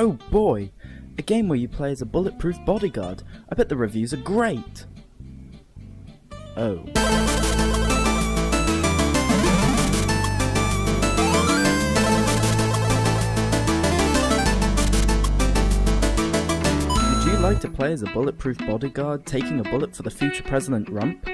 Oh boy, a game where you play as a bulletproof bodyguard. I bet the reviews are great. Oh. Would you like to play as a bulletproof bodyguard taking a bullet for the future President Rump?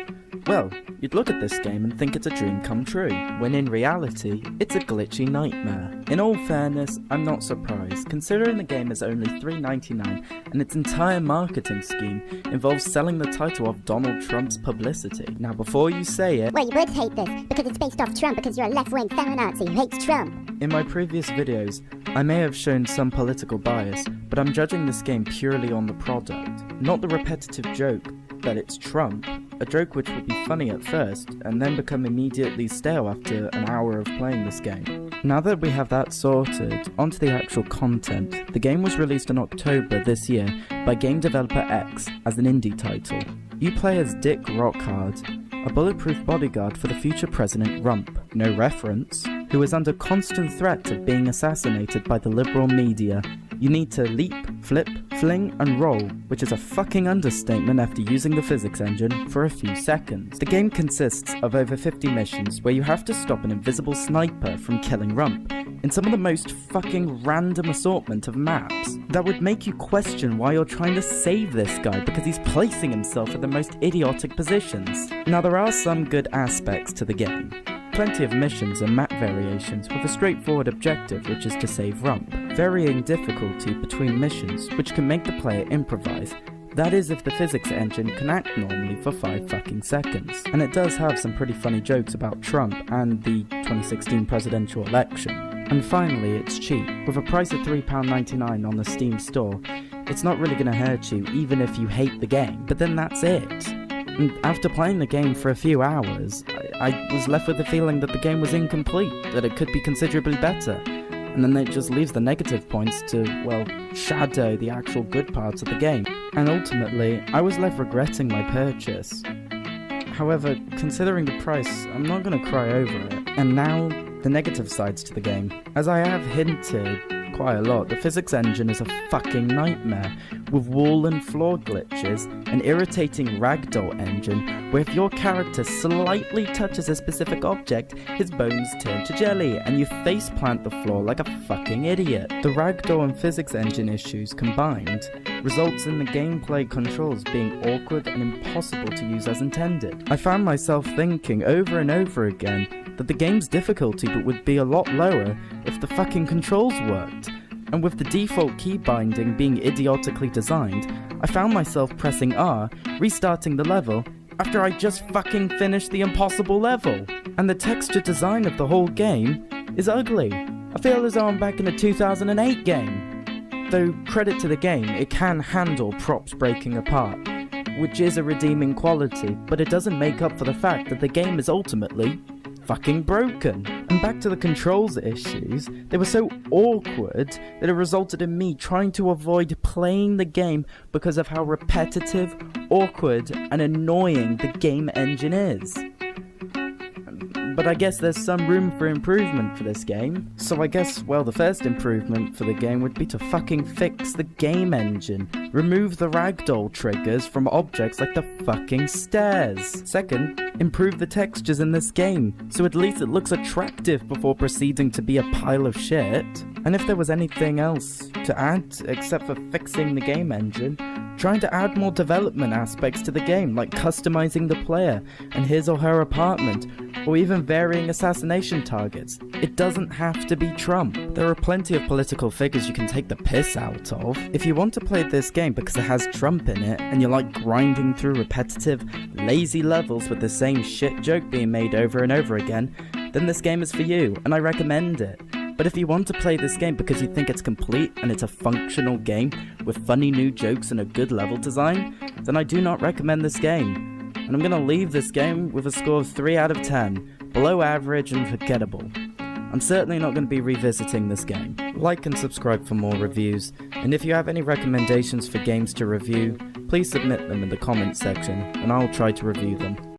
Well, you'd look at this game and think it's a dream come true, when in reality, it's a glitchy nightmare. In all fairness, I'm not surprised, considering the game is only $3.99 and its entire marketing scheme involves selling the title of Donald Trump's publicity. Now before you say it, well, you would hate this, because it's based off Trump, because you're a left-wing feminazi who hates Trump. In my previous videos, I may have shown some political bias, but I'm judging this game purely on the product, not the repetitive joke that it's Trump, a joke which would be funny at first, and then become immediately stale after an hour of playing this game. Now that we have that sorted, onto the actual content. The game was released in October this year by game developer X as an indie title. You play as Dick Rockhard, a bulletproof bodyguard for the future President Rump, no reference, who is under constant threat of being assassinated by the liberal media. You need to leap, flip, fling, and roll, which is a fucking understatement after using the physics engine for a few seconds. The game consists of over 50 missions where you have to stop an invisible sniper from killing Rump in some of the most fucking random assortment of maps that would make you question why you're trying to save this guy because he's placing himself at the most idiotic positions. Now there are some good aspects to the game. Plenty of missions and map variations with a straightforward objective, which is to save Rump. Varying difficulty between missions, which can make the player improvise. That is if the physics engine can act normally for 5 fucking seconds. And it does have some pretty funny jokes about Trump and the 2016 presidential election. And finally, it's cheap. With a price of £3.99 on the Steam store, it's not really gonna hurt you even if you hate the game. But then that's it. And after playing the game for a few hours, I was left with the feeling that the game was incomplete, that it could be considerably better. And then it just leaves the negative points to, well, shadow the actual good parts of the game. And ultimately, I was left regretting my purchase. However, considering the price, I'm not gonna cry over it. And now, the negative sides to the game. As I have hinted quite a lot, the physics engine is a fucking nightmare, with wall and floor glitches, an irritating Ragdoll engine, where if your character slightly touches a specific object, his bones turn to jelly, and you faceplant the floor like a fucking idiot. The Ragdoll and physics engine issues combined results in the gameplay controls being awkward and impossible to use as intended. I found myself thinking over and over again that the game's difficulty would be a lot lower if the fucking controls worked. And with the default key binding being idiotically designed, I found myself pressing R, restarting the level, after I just fucking finished the impossible level. And the texture design of the whole game is ugly. I feel as though I'm back in a 2008 game. Though, credit to the game, it can handle props breaking apart, which is a redeeming quality, but it doesn't make up for the fact that the game is ultimately fucking broken. And back to the controls issues, they were so awkward that it resulted in me trying to avoid playing the game because of how repetitive, awkward, and annoying the game engine is. But I guess there's some room for improvement for this game. So I guess, well, the first improvement for the game would be to fucking fix the game engine. Remove the ragdoll triggers from objects like the fucking stairs. Second, improve the textures in this game, so at least it looks attractive before proceeding to be a pile of shit. And if there was anything else to add, except for fixing the game engine, trying to add more development aspects to the game, like customizing the player and his or her apartment, or even varying assassination targets. It doesn't have to be Trump. There are plenty of political figures you can take the piss out of. If you want to play this game because it has Trump in it, and you like grinding through repetitive, lazy levels with the same shit joke being made over and over again, then this game is for you, and I recommend it. But if you want to play this game because you think it's complete and it's a functional game with funny new jokes and a good level design, then I do not recommend this game. And I'm gonna leave this game with a score of 3 out of 10, below average and forgettable. I'm certainly not going to be revisiting this game. Like and subscribe for more reviews, and if you have any recommendations for games to review, please submit them in the comments section and I'll try to review them.